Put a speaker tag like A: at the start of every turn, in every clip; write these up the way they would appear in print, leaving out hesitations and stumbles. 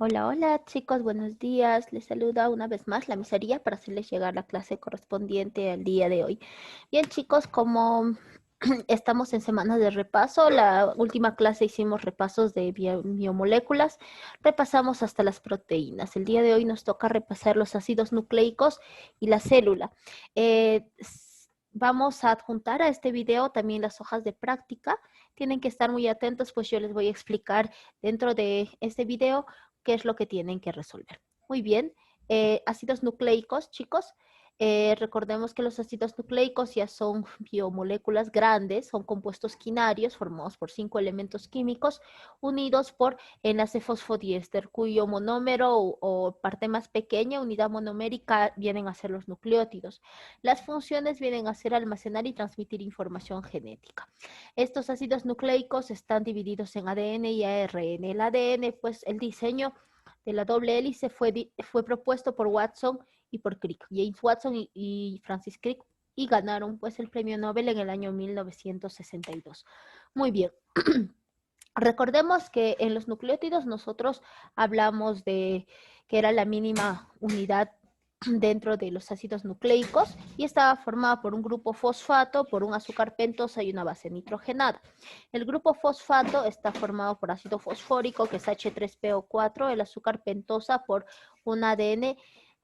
A: Hola, hola chicos, buenos días. Les saluda una vez más la miseria para hacerles llegar la clase correspondiente al día de hoy. Bien chicos, como estamos en semana de repaso, la última clase hicimos repasos de biomoléculas, repasamos hasta las proteínas. El día de hoy nos toca repasar los ácidos nucleicos y la célula. Vamos a adjuntar a este video también las hojas de práctica. Tienen que estar muy atentos, pues yo les voy a explicar dentro de este video qué es lo que tienen que resolver. Muy bien, ácidos nucleicos, chicos. Recordemos que los ácidos nucleicos ya son biomoléculas grandes, son compuestos quinarios formados por 5 elementos químicos unidos por enlace fosfodiéster, cuyo monómero o parte más pequeña, unidad monomérica, vienen a ser los nucleótidos. Las funciones vienen a ser almacenar y transmitir información genética. Estos ácidos nucleicos están divididos en ADN y ARN. El ADN, pues el diseño de la doble hélice fue propuesto por Watson y por Crick, James Watson y Francis Crick, y ganaron pues el premio Nobel en el año 1962. Muy bien. Recordemos que en los nucleótidos nosotros hablamos de que era la mínima unidad dentro de los ácidos nucleicos y estaba formada por un grupo fosfato, por un azúcar pentosa y una base nitrogenada. El grupo fosfato está formado por ácido fosfórico, que es H3PO4, el azúcar pentosa por un ADN,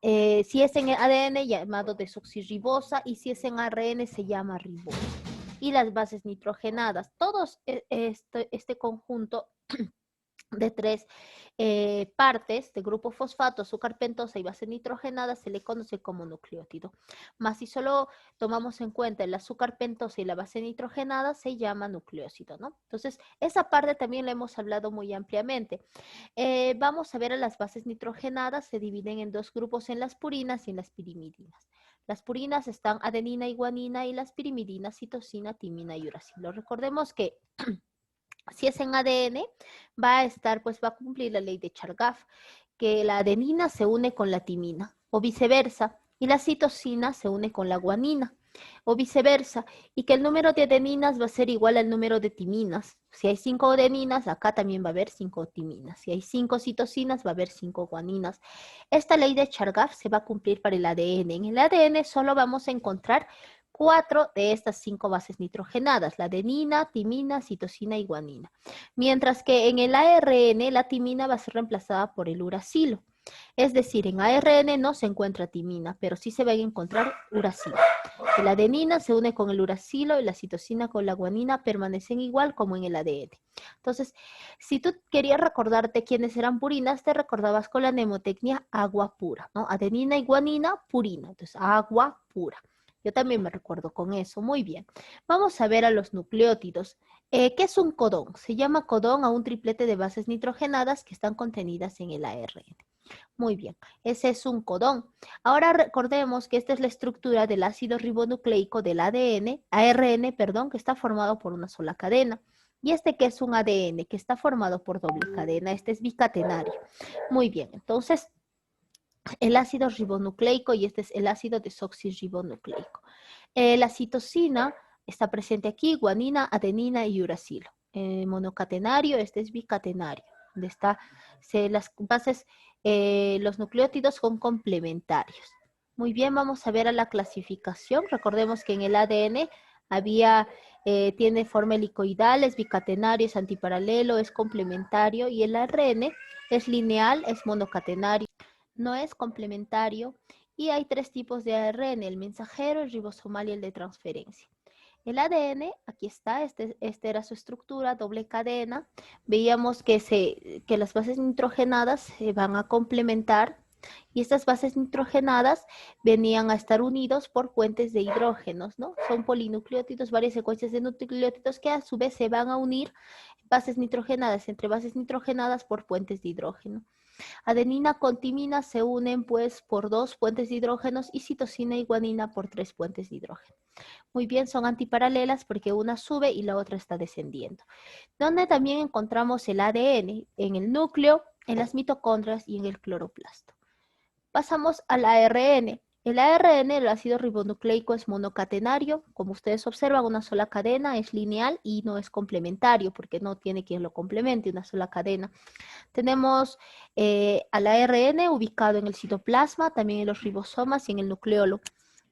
A: si es en ADN llamado desoxirribosa y si es en ARN se llama ribosa. Y las bases nitrogenadas, todos este conjunto de tres partes de grupo fosfato, azúcar pentosa y base nitrogenada se le conoce como nucleótido. Más si solo tomamos en cuenta el azúcar pentosa y la base nitrogenada, se llama nucleósido, ¿no? Entonces, esa parte también la hemos hablado muy ampliamente. Vamos a ver a las bases nitrogenadas, se dividen en dos grupos, en las purinas y en las pirimidinas. Las purinas están adenina y guanina y las pirimidinas citosina, timina y uracilo. Recordemos que si es en ADN, va a cumplir la ley de Chargaff, que la adenina se une con la timina, o viceversa, y la citosina se une con la guanina, o viceversa, y que el número de adeninas va a ser igual al número de timinas. Si hay 5 adeninas, acá también va a haber 5 timinas. Si hay 5 citosinas, va a haber 5 guaninas. Esta ley de Chargaff se va a cumplir para el ADN. En el ADN solo vamos a encontrar 4 de estas 5 bases nitrogenadas, la adenina, timina, citosina y guanina. Mientras que en el ARN la timina va a ser reemplazada por el uracilo. Es decir, en ARN no se encuentra timina, pero sí se va a encontrar uracilo. La adenina se une con el uracilo y la citosina con la guanina permanecen igual como en el ADN. Entonces, si tú querías recordarte quiénes eran purinas, te recordabas con la mnemotecnia agua pura, ¿no? Adenina y guanina, purina. Entonces, agua pura. Yo también me recuerdo con eso. Muy bien. Vamos a ver a los nucleótidos. ¿Qué es un codón? Se llama codón a un triplete de bases nitrogenadas que están contenidas en el ARN. Muy bien, ese es un codón. Ahora recordemos que esta es la estructura del ácido ribonucleico del ARN, que está formado por una sola cadena. Y este que es un ADN, que está formado por doble cadena, este es bicatenario. Muy bien, entonces el ácido ribonucleico y este es el ácido desoxirribonucleico. La citosina está presente aquí, guanina, adenina y uracilo. Monocatenario, este es bicatenario, donde está las bases, los nucleótidos son complementarios. Muy bien, vamos a ver a la clasificación. Recordemos que en el ADN tiene forma helicoidal, es bicatenario, es antiparalelo, es complementario, y el ARN es lineal, es monocatenario, no es complementario, y hay 3 tipos de ARN, el mensajero, el ribosomal y el de transferencia. El ADN, aquí está, este era su estructura, doble cadena. Veíamos que las bases nitrogenadas se van a complementar y estas bases nitrogenadas venían a estar unidos por puentes de hidrógenos, ¿no? Son polinucleótidos, varias secuencias de nucleótidos que a su vez se van a unir bases nitrogenadas entre bases nitrogenadas por puentes de hidrógeno. Adenina con timina se unen pues por 2 puentes de hidrógenos y citosina y guanina por 3 puentes de hidrógeno. Muy bien, son antiparalelas porque una sube y la otra está descendiendo. Donde también encontramos el ADN en el núcleo, en las mitocondrias y en el cloroplasto. Pasamos al ARN. El ARN, el ácido ribonucleico, es monocatenario. Como ustedes observan, una sola cadena es lineal y no es complementario porque no tiene quien lo complemente, una sola cadena. Tenemos al ARN ubicado en el citoplasma, también en los ribosomas y en el nucleolo.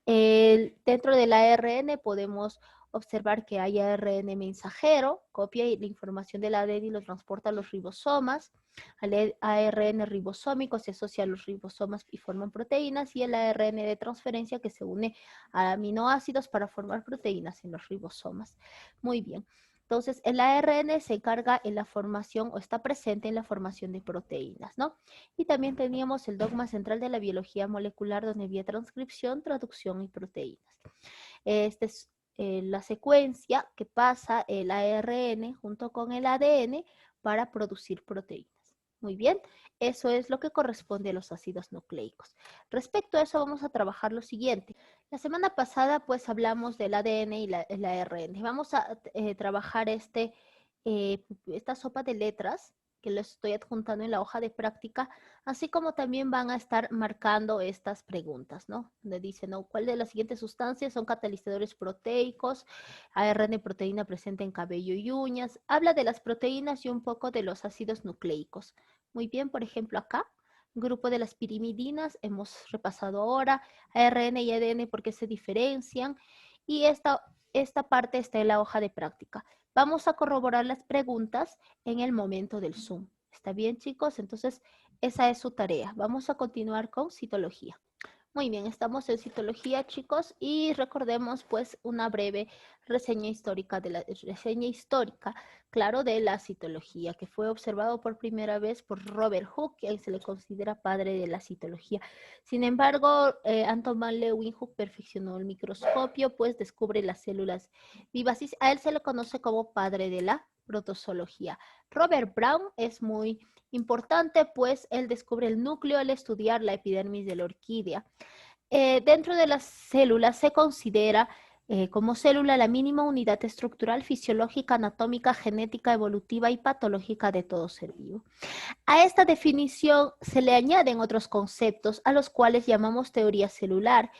A: Dentro del ARN podemos observar que hay ARN mensajero, copia la información del ADN y lo transporta a los ribosomas. Al ARN ribosómico se asocia a los ribosomas y forman proteínas, y el ARN de transferencia que se une a aminoácidos para formar proteínas en los ribosomas. Muy bien. Entonces, el ARN se encarga en la formación o está presente en la formación de proteínas, ¿no? Y también teníamos el dogma central de la biología molecular, donde había transcripción, traducción y proteínas. Esta es la secuencia que pasa el ARN junto con el ADN para producir proteínas. Muy bien, eso es lo que corresponde a los ácidos nucleicos. Respecto a eso vamos a trabajar lo siguiente. La semana pasada pues hablamos del ADN y el ARN. Vamos a trabajar esta sopa de letras que lo estoy adjuntando en la hoja de práctica, así como también van a estar marcando estas preguntas, ¿no? Donde dice, ¿no? ¿Cuál de las siguientes sustancias son catalizadores proteicos? ARN proteína presente en cabello y uñas. Habla de las proteínas y un poco de los ácidos nucleicos. Muy bien, por ejemplo, acá, grupo de las pirimidinas, hemos repasado ahora, ARN y ADN, por qué se diferencian, y esta parte está en la hoja de práctica. Vamos a corroborar las preguntas en el momento del Zoom. ¿Está bien, chicos? Entonces, esa es su tarea. Vamos a continuar con citología. Muy bien, estamos en citología, chicos, y recordemos pues una breve reseña histórica claro, de la citología, que fue observado por primera vez por Robert Hooke, quien se le considera padre de la citología. Sin embargo, Anton van Leeuwenhoek perfeccionó el microscopio, pues descubre las células vivas, y a él se le conoce como padre de la protozoología. Robert Brown es muy importante, pues él descubre el núcleo al estudiar la epidermis de la orquídea. Dentro de las células se considera como célula la mínima unidad estructural, fisiológica, anatómica, genética, evolutiva y patológica de todo ser vivo. A esta definición se le añaden otros conceptos a los cuales llamamos teoría celular.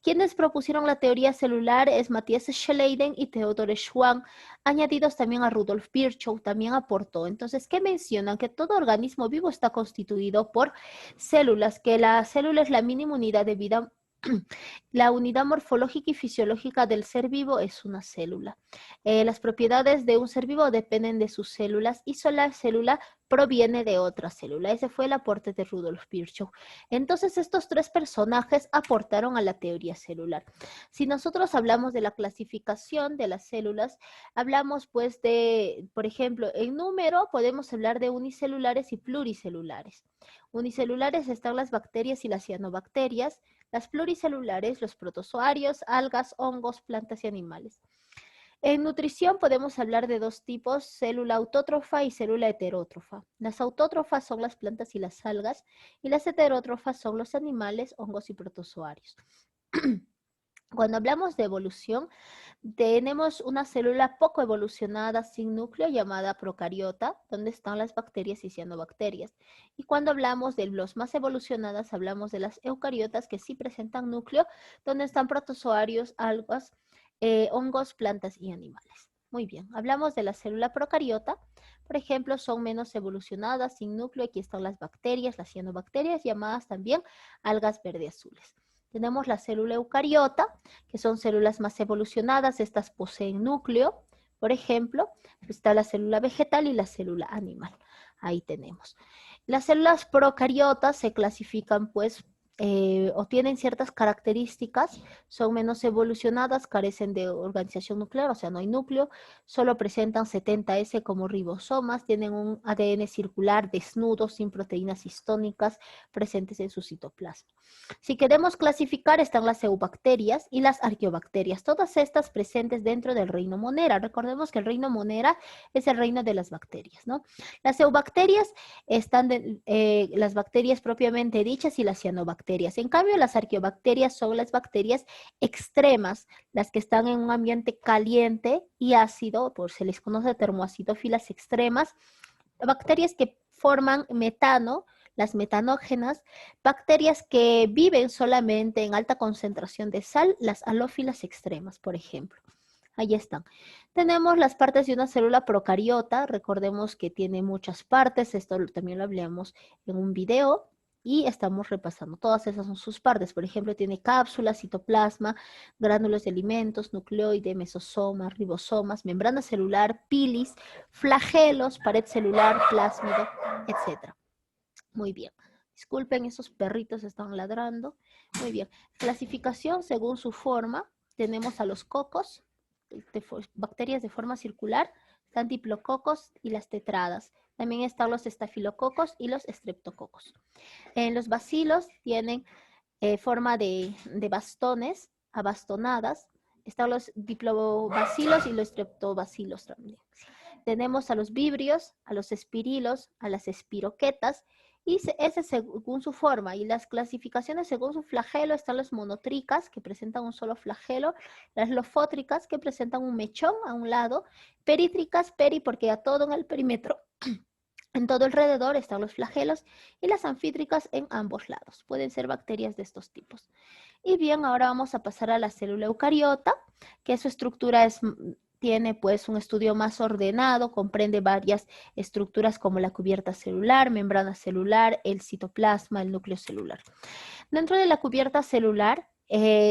A: Quienes propusieron la teoría celular es Matthias Schleiden y Theodore Schwann, añadidos también a Rudolf Virchow, también aportó. Entonces, ¿qué mencionan? Que todo organismo vivo está constituido por células, que la célula es la mínima unidad de vida. La unidad morfológica y fisiológica del ser vivo es una célula. Las propiedades de un ser vivo dependen de sus células y solo la célula proviene de otra célula. Ese fue el aporte de Rudolf Virchow. Entonces, estos tres personajes aportaron a la teoría celular. Si nosotros hablamos de la clasificación de las células, hablamos pues de, por ejemplo, en número podemos hablar de unicelulares y pluricelulares. Unicelulares están las bacterias y las cianobacterias, las pluricelulares, los protozoarios, algas, hongos, plantas y animales. En nutrición podemos hablar de dos tipos, célula autótrofa y célula heterótrofa. Las autótrofas son las plantas y las algas, y las heterótrofas son los animales, hongos y protozoarios. Cuando hablamos de evolución, tenemos una célula poco evolucionada sin núcleo llamada procariota, donde están las bacterias y cianobacterias. Y cuando hablamos de los más evolucionadas, hablamos de las eucariotas que sí presentan núcleo, donde están protozoarios, algas, hongos, plantas y animales. Muy bien, hablamos de la célula procariota. Por ejemplo, son menos evolucionadas, sin núcleo. Aquí están las bacterias, las cianobacterias, llamadas también algas verde-azules. Tenemos la célula eucariota, que son células más evolucionadas. Estas poseen núcleo. Por ejemplo, está la célula vegetal y la célula animal. Ahí tenemos. Las células procariotas se clasifican pues o tienen ciertas características, son menos evolucionadas, carecen de organización nuclear, o sea, no hay núcleo, solo presentan 70S como ribosomas, tienen un ADN circular desnudo, sin proteínas histónicas presentes en su citoplasma. Si queremos clasificar, están las eubacterias y las arqueobacterias, todas estas presentes dentro del reino Monera. Recordemos que el reino Monera es el reino de las bacterias, ¿no? Las eubacterias están las bacterias propiamente dichas y las cianobacterias. En cambio, las arqueobacterias son las bacterias extremas, las que están en un ambiente caliente y ácido, por se les conoce termoacidófilas extremas, bacterias que forman metano, las metanógenas, bacterias que viven solamente en alta concentración de sal, las halófilas extremas, por ejemplo. Ahí están. Tenemos las partes de una célula procariota. Recordemos que tiene muchas partes. Esto también lo hablamos en un video. Y estamos repasando. Todas esas son sus partes. Por ejemplo, tiene cápsula, citoplasma, gránulos de alimentos, nucleoide, mesosoma, ribosomas, membrana celular, pilis, flagelos, pared celular, plásmido, etc. Muy bien. Disculpen, esos perritos están ladrando. Muy bien. Clasificación según su forma. Tenemos a los cocos, bacterias de forma circular, están diplococos y las tetradas. También están los estafilococos y los estreptococos. En los bacilos tienen forma de bastones, abastonadas. Están los diplobacilos y los streptobacilos también. Tenemos a los vibrios, a los espirilos, a las espiroquetas, y ese según su forma. Y las clasificaciones según su flagelo están las monotricas, que presentan un solo flagelo, las lofótricas, que presentan un mechón a un lado, perítricas, porque a todo en el perímetro, en todo alrededor están los flagelos, y las anfítricas en ambos lados. Pueden ser bacterias de estos tipos. Y bien, ahora vamos a pasar a la célula eucariota, que su estructura tiene pues un estudio más ordenado, comprende varias estructuras como la cubierta celular, membrana celular, el citoplasma, el núcleo celular. Dentro de la cubierta celular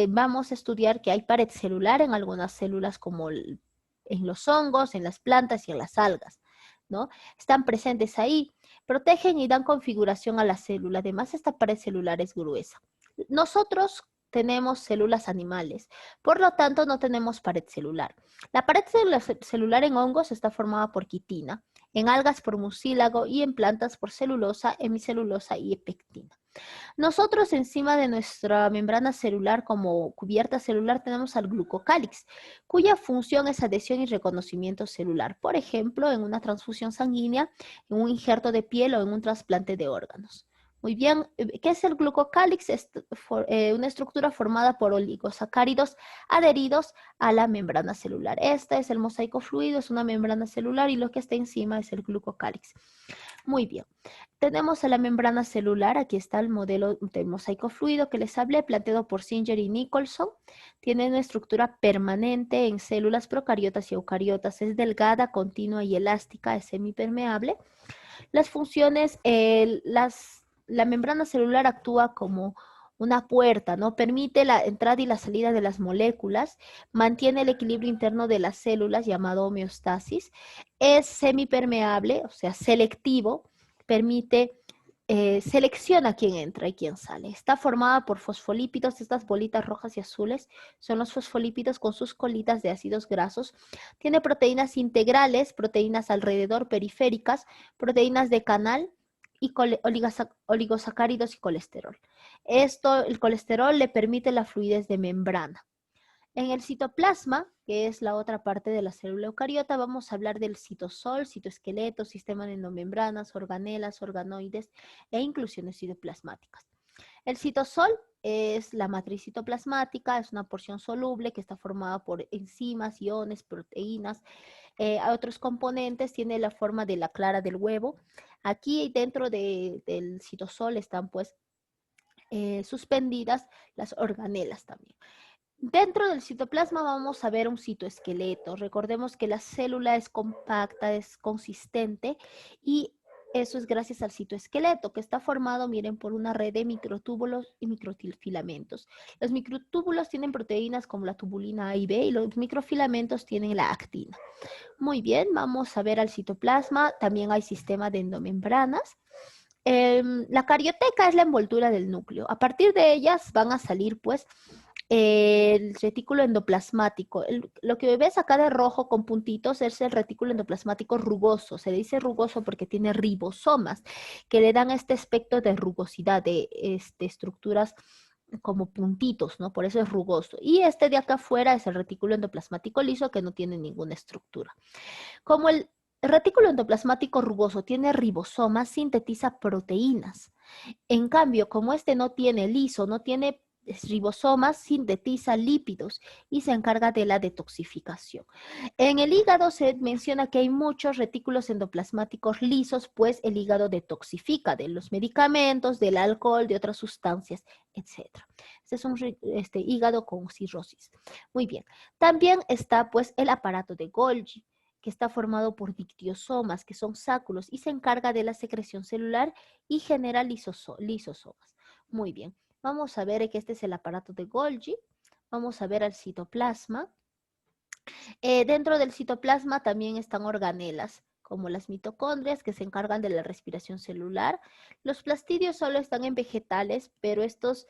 A: vamos a estudiar que hay pared celular en algunas células como en los hongos, en las plantas y en las algas, ¿no? Están presentes ahí, protegen y dan configuración a la célula. Además, esta pared celular es gruesa. Nosotros tenemos células animales, por lo tanto no tenemos pared celular. La pared celular en hongos está formada por quitina, en algas por mucílago y en plantas por celulosa, hemicelulosa y pectina. Nosotros encima de nuestra membrana celular como cubierta celular tenemos al glucocálix, cuya función es adhesión y reconocimiento celular, por ejemplo, en una transfusión sanguínea, en un injerto de piel o en un trasplante de órganos. Muy bien, ¿qué es el glucocálix? Es una estructura formada por oligosacáridos adheridos a la membrana celular. Esta es el mosaico fluido, es una membrana celular y lo que está encima es el glucocálix. Muy bien. Tenemos a la membrana celular, aquí está el modelo del mosaico fluido que les hablé, planteado por Singer y Nicholson. Tiene una estructura permanente en células procariotas y eucariotas, es delgada, continua y elástica, es semipermeable. Las funciones, la membrana celular actúa como una puerta, ¿no? Permite la entrada y la salida de las moléculas, mantiene el equilibrio interno de las células, llamado homeostasis, es semipermeable, o sea, selectivo, permite, selecciona quién entra y quién sale. Está formada por fosfolípidos, estas bolitas rojas y azules son los fosfolípidos con sus colitas de ácidos grasos. Tiene proteínas integrales, proteínas alrededor periféricas, proteínas de canal y oligosacáridos y colesterol. El colesterol le permite la fluidez de membrana. En el citoplasma, que es la otra parte de la célula eucariota, vamos a hablar del citosol, citoesqueleto, sistema de endomembranas, organelas, organoides e inclusiones citoplasmáticas. El citosol es la matriz citoplasmática, es una porción soluble que está formada por enzimas, iones, proteínas, otros componentes, tiene la forma de la clara del huevo. Aquí dentro del citosol están pues suspendidas las organelas también. Dentro del citoplasma vamos a ver un citoesqueleto. Recordemos que la célula es compacta, es consistente y eso es gracias al citoesqueleto, que está formado, miren, por una red de microtúbulos y microfilamentos. Los microtúbulos tienen proteínas como la tubulina A y B y los microfilamentos tienen la actina. Muy bien, vamos a ver al citoplasma. También hay sistema de endomembranas. La carioteca es la envoltura del núcleo. A partir de ellas van a salir, pues, el retículo endoplasmático. Lo que ves acá de rojo con puntitos es el retículo endoplasmático rugoso. Se dice rugoso porque tiene ribosomas que le dan este aspecto de rugosidad, de estructuras como puntitos, ¿no? Por eso es rugoso. Y este de acá afuera es el retículo endoplasmático liso que no tiene ninguna estructura. Como el retículo endoplasmático rugoso tiene ribosomas, sintetiza proteínas. En cambio, como este no tiene liso, no tiene ribosomas, sintetiza lípidos y se encarga de la detoxificación. En el hígado se menciona que hay muchos retículos endoplasmáticos lisos, pues el hígado detoxifica de los medicamentos, del alcohol, de otras sustancias, etc. Este es un hígado con cirrosis. Muy bien. También está pues el aparato de Golgi, que está formado por dictiosomas, que son sáculos, y se encarga de la secreción celular y genera lisosomas. Muy bien, vamos a ver que este es el aparato de Golgi. Vamos a ver al citoplasma. Dentro del citoplasma también están organelas, como las mitocondrias, que se encargan de la respiración celular. Los plastidios solo están en vegetales, pero estas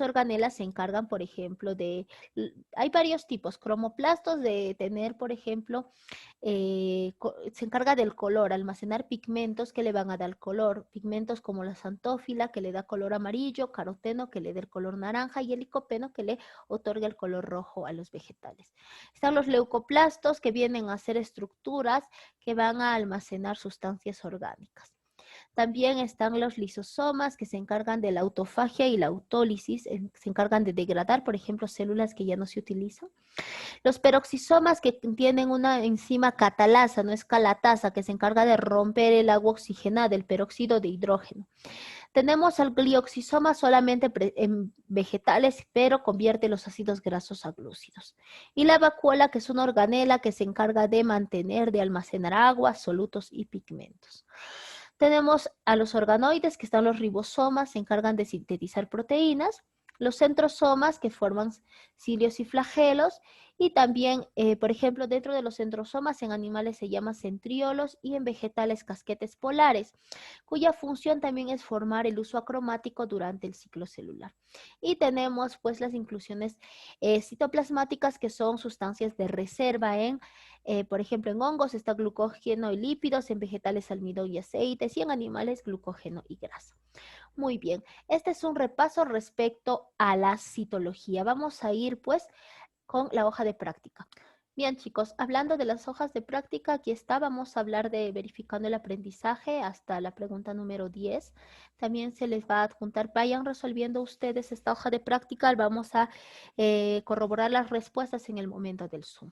A: organelas se encargan, por ejemplo, hay varios tipos, cromoplastos, de tener, por ejemplo, se encarga del color, almacenar pigmentos que le van a dar color, pigmentos como la xantófila que le da color amarillo, caroteno que le da el color naranja y el licopeno que le otorga el color rojo a los vegetales. Están los leucoplastos que vienen a ser estructuras que van a almacenar sustancias orgánicas. También están los lisosomas que se encargan de la autofagia y la autólisis, se encargan de degradar, por ejemplo, células que ya no se utilizan. Los peroxisomas que tienen una enzima catalasa, no es calatasa, que se encarga de romper el agua oxigenada, el peróxido de hidrógeno. Tenemos el glioxisoma solamente en vegetales, pero convierte los ácidos grasos a glúcidos. Y la vacuola, que es una organela que se encarga de mantener, de almacenar agua, solutos y pigmentos. Tenemos a los organoides, que están los ribosomas, se encargan de sintetizar proteínas. Los centrosomas, que forman cilios y flagelos. Y también, por ejemplo, dentro de los centrosomas en animales se llaman centriolos y en vegetales casquetes polares, cuya función también es formar el uso acromático durante el ciclo celular. Y tenemos pues las inclusiones citoplasmáticas, que son sustancias de reserva por ejemplo, en hongos está glucógeno y lípidos, en vegetales almidón y aceites y en animales glucógeno y grasa. Muy bien, este es un repaso respecto a la citología. Vamos a ir pues con la hoja de práctica. Bien, chicos, hablando de las hojas de práctica, aquí está, vamos a hablar de verificando el aprendizaje hasta la pregunta número 10. También se les va a adjuntar, vayan resolviendo ustedes esta hoja de práctica, vamos a corroborar las respuestas en el momento del Zoom.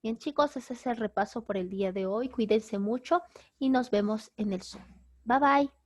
A: Bien, chicos, ese es el repaso por el día de hoy. Cuídense mucho y nos vemos en el Zoom. Bye, bye.